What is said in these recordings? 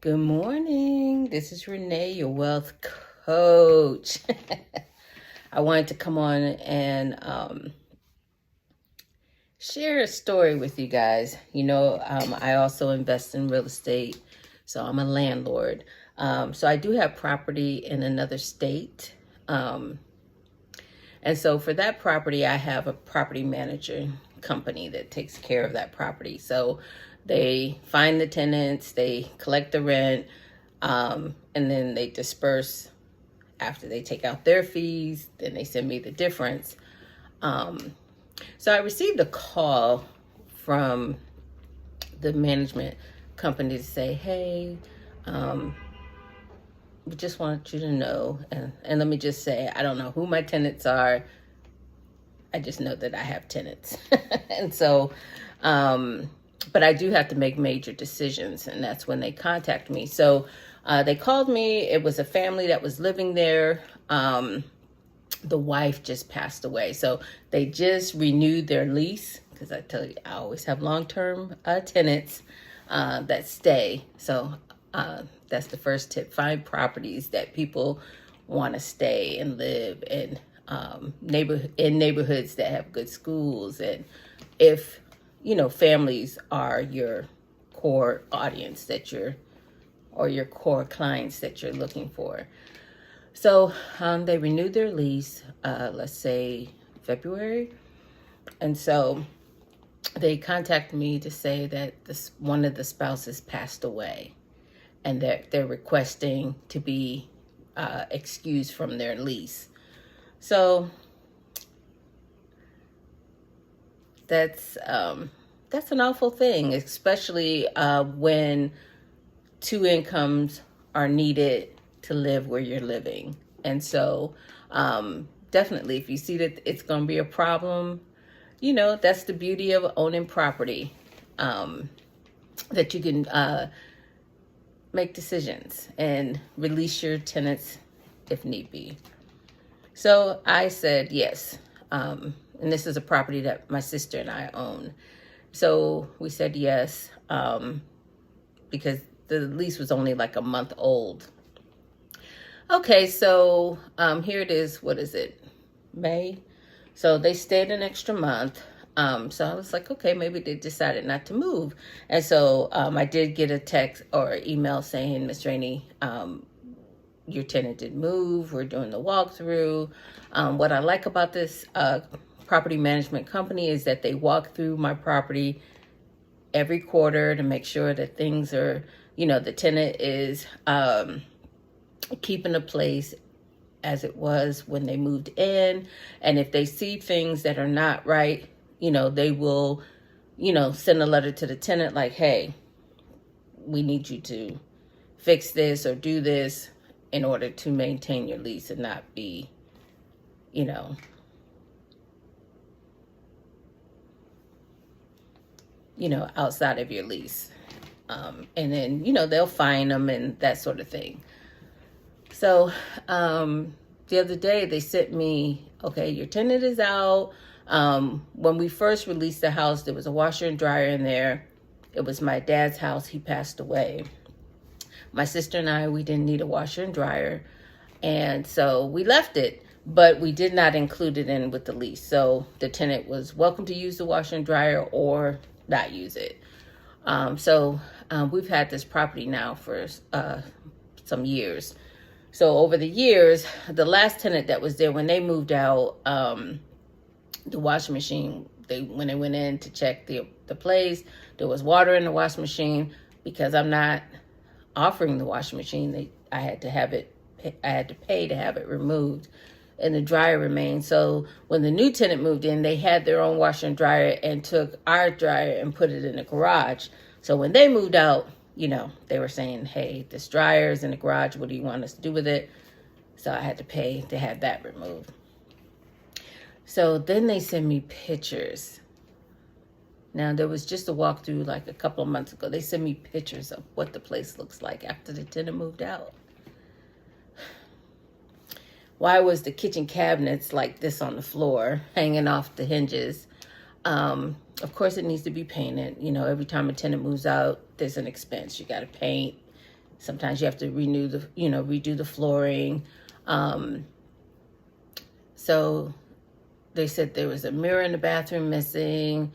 Good morning. This is Renee, your wealth coach. I wanted to come on and share a story with you guys. I also invest in real estate, so I'm a landlord. So I do have property in another state. And so for that property, I have a property manager company that takes care of that property. So they find the tenants, they collect the rent, and then they disperse after they take out their fees. Then they send me the difference. So I received a call from the management company to say, hey, we just want you to know, and let me just say, I don't know who my tenants are. I just know that I have tenants. And so, but I do have to make major decisions, and that's when they contact me. So they called me. It was a family that was living there. The wife just passed away. So they just renewed their lease, because I tell you, I always have long-term tenants that stay. So that's the first tip. Find properties that people want to stay and live in, neighborhoods that have good schools. And if, families are your core audience or your core clients that you're looking for. So they renewed their lease, let's say February. And so they contacted me to say that one of the spouses passed away, and that they're requesting to be excused from their lease. So that's an awful thing, especially when two incomes are needed to live where you're living. And so definitely, if you see that it's going to be a problem, that's the beauty of owning property, that you can make decisions and release your tenants if need be. So I said yes. And this is a property that my sister and I own. So we said yes, because the lease was only like a month old. Okay, so here it is. What is it? May? So they stayed an extra month. So I was like, okay, maybe they decided not to move. And so I did get a text or email saying, Miss Rainey, your tenant did move. We're doing the walkthrough. What I like about this property management company is that they walk through my property every quarter to make sure that things are, the tenant is keeping the place as it was when they moved in. And if they see things that are not right, they will, send a letter to the tenant like, hey, we need you to fix this or do this in order to maintain your lease and not be, outside of your lease. And then, they'll fine them and that sort of thing. So the other day they sent me, okay, your tenant is out. When we first released the house, there was a washer and dryer in there. It was my dad's house. He passed away. My sister and I, we didn't need a washer and dryer. And so we left it, but we did not include it in with the lease. So the tenant was welcome to use the washer and dryer or not use it. So we've had this property now for some years. So over the years, the last tenant that was there, when they moved out, the washing machine, when they went in to check the place, there was water in the washing machine. Because I'm not offering the washing machine, I had to pay to have it removed, and the dryer remained. So when the new tenant moved in, they had their own washer and dryer and took our dryer and put it in the garage. So when they moved out, they were saying, hey, this dryer is in the garage. What do you want us to do with it? So I had to pay to have that removed. So then they send me pictures. Now, there was just a walkthrough like a couple of months ago. They sent me pictures of what the place looks like after the tenant moved out. Why was the kitchen cabinets like this on the floor, hanging off the hinges? Of course, it needs to be painted. Every time a tenant moves out, there's an expense. You got to paint, Sometimes you have to redo the flooring. So they said there was a mirror in the bathroom missing.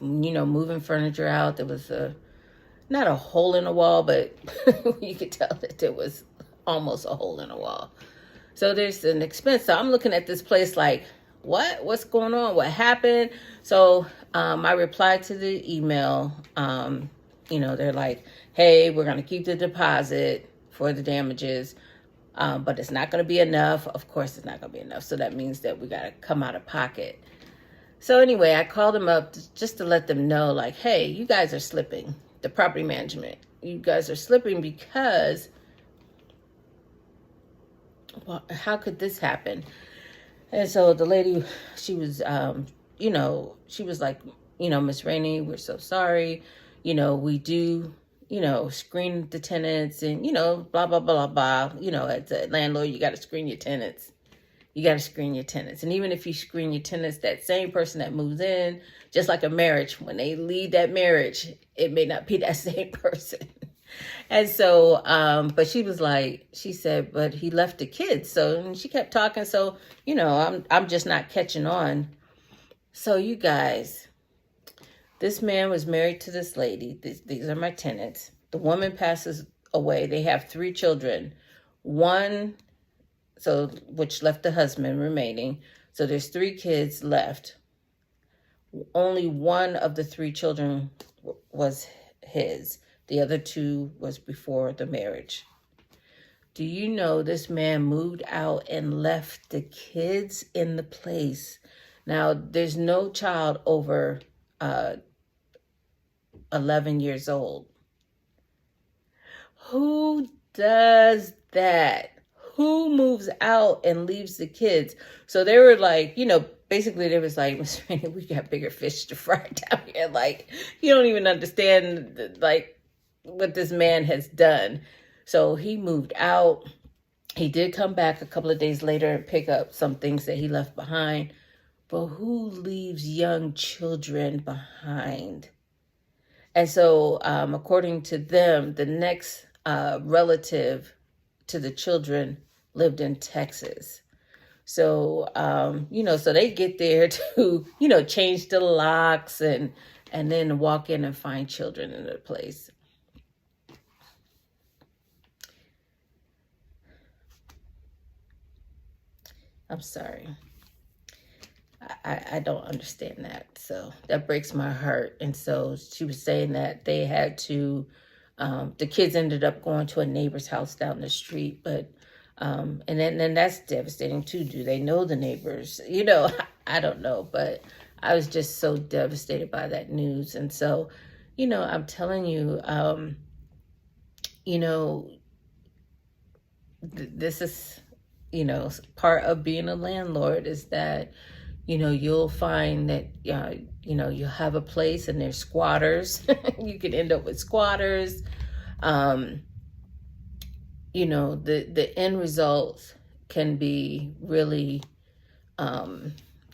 Moving furniture out. There was not a hole in the wall, but you could tell that there was almost a hole in the wall. So there's an expense. So I'm looking at this place like, what's going on? What happened? So I replied to the email. They're like, hey, we're going to keep the deposit for the damages, but it's not going to be enough. Of course, it's not going to be enough. So that means that we got to come out of pocket. So anyway, I called them up just to let them know, like, hey, you guys are slipping. The property management, you guys are slipping because, well, how could this happen? And so the lady, she was, she was like, Miss Rainey, we're so sorry. We do, screen the tenants and, blah, blah, blah, blah. As a landlord, you got to screen your tenants. You got to screen your tenants. And even if you screen your tenants, that same person that moves in, just like a marriage, when they leave that marriage, it may not be that same person. And so, but she was like, she said, but he left the kids. So, and she kept talking. So, I'm just not catching on. So you guys, this man was married to this lady. These are my tenants. The woman passes away. They have 3 children. Which left the husband remaining. So there's 3 kids left. Only one of the 3 children was his. The other 2 was before the marriage. Do you know this man moved out and left the kids in the place? Now, there's no child over 11 years old. Who does that? Who moves out and leaves the kids? So they were like, basically they was like, Miss Rainey, we got bigger fish to fry down here. Like, you don't even understand, like, what this man has done. So he moved out. He did come back a couple of days later and pick up some things that he left behind. But who leaves young children behind? And so, according to them, the next relative to the children lived in Texas. So, so they get there to, change the locks and then walk in and find children in the place. I'm sorry. I don't understand that. So that breaks my heart. And so she was saying that they had to, the kids ended up going to a neighbor's house down the street, but and then that's devastating too. Do they know the neighbors? I don't know, but I was just so devastated by that news. And so, I'm telling you, this is, part of being a landlord is that, you'll find that, you'll have a place and there's squatters. You could end up with squatters. The end results can be really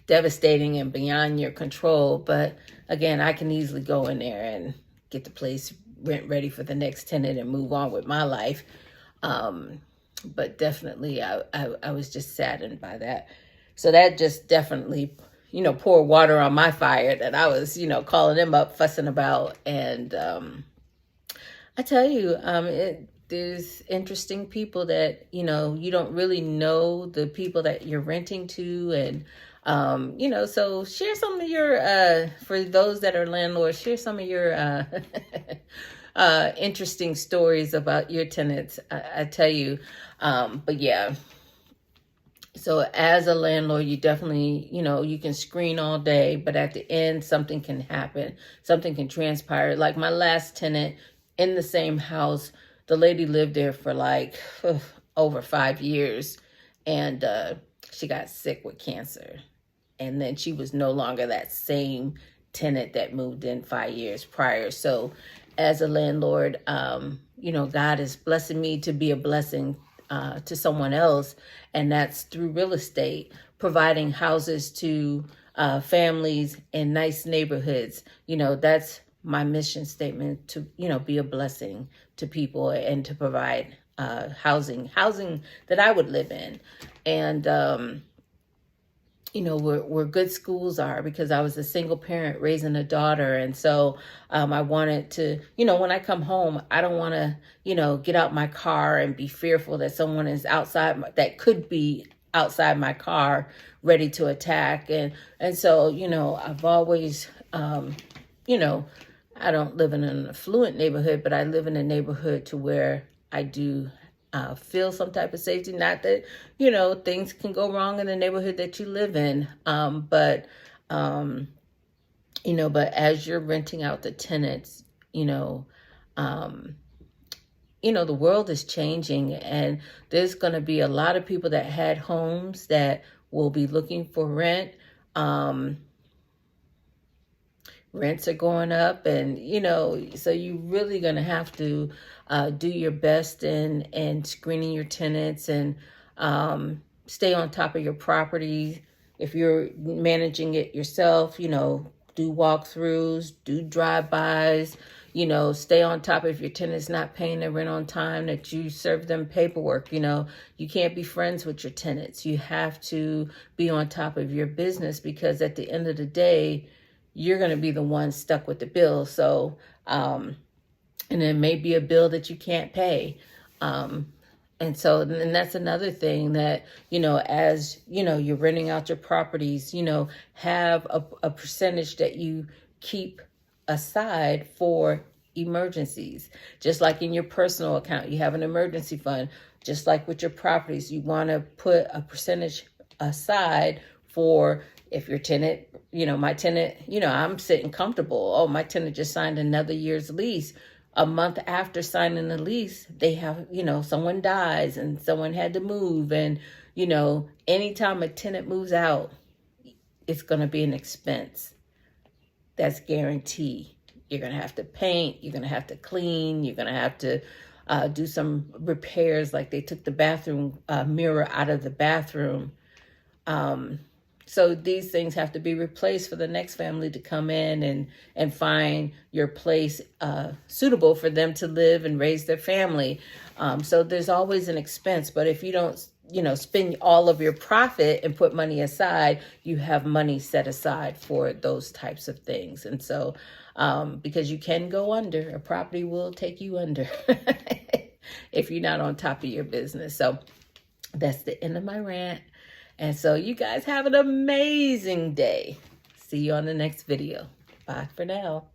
devastating and beyond your control. But again, I can easily go in there and get the place rent ready for the next tenant and move on with my life. But definitely I was just saddened by that. So that just definitely, poured water on my fire that I was, calling them up, fussing about. And I tell you, there's interesting people that, you don't really know the people that you're renting to. And, so share some of your, for those that are landlords, share some of your interesting stories about your tenants. I tell you, but yeah. So as a landlord, you definitely, you can screen all day, but at the end, something can happen. Something can transpire. Like my last tenant in the same house, the lady lived there for like over 5 years, and she got sick with cancer. And then she was no longer that same tenant that moved in 5 years prior. So as a landlord, God is blessing me to be a blessing to someone else. And that's through real estate, providing houses to families in nice neighborhoods. That's my mission statement to, be a blessing to people and to provide housing that I would live in. And, where good schools are, because I was a single parent raising a daughter. And so I wanted to, when I come home, I don't want to, get out my car and be fearful that someone is that could be outside my car ready to attack. And so, I've always, I don't live in an affluent neighborhood, but I live in a neighborhood to where I do feel some type of safety. Not that, things can go wrong in the neighborhood that you live in. But as you're renting out the tenants, the world is changing, and there's going to be a lot of people that had homes that will be looking for rent. Rents are going up, and, so you're really going to have to do your best in screening your tenants, and stay on top of your property. If you're managing it yourself, do walkthroughs, do drive-bys, stay on top of if your tenant's not paying their rent on time, that you serve them paperwork. You can't be friends with your tenants. You have to be on top of your business, because at the end of the day, you're going to be the one stuck with the bill. So, and there may be a bill that you can't pay. And that's another thing that, as, you're renting out your properties, have a percentage that you keep aside for emergencies. Just like in your personal account, you have an emergency fund. Just like with your properties, you want to put a percentage aside for if your tenant, my tenant, I'm sitting comfortable. Oh, my tenant just signed another year's lease. A month after signing the lease, they have, someone dies and someone had to move. And, anytime a tenant moves out, it's going to be an expense. That's guaranteed. You're going to have to paint. You're going to have to clean. You're going to have to do some repairs, like they took the bathroom mirror out of the bathroom. So these things have to be replaced for the next family to come in and find your place suitable for them to live and raise their family. So there's always an expense. But if you don't, spend all of your profit and put money aside, you have money set aside for those types of things. And so because you can go under, a property will take you under if you're not on top of your business. So that's the end of my rant. And so you guys have an amazing day. See you on the next video. Bye for now.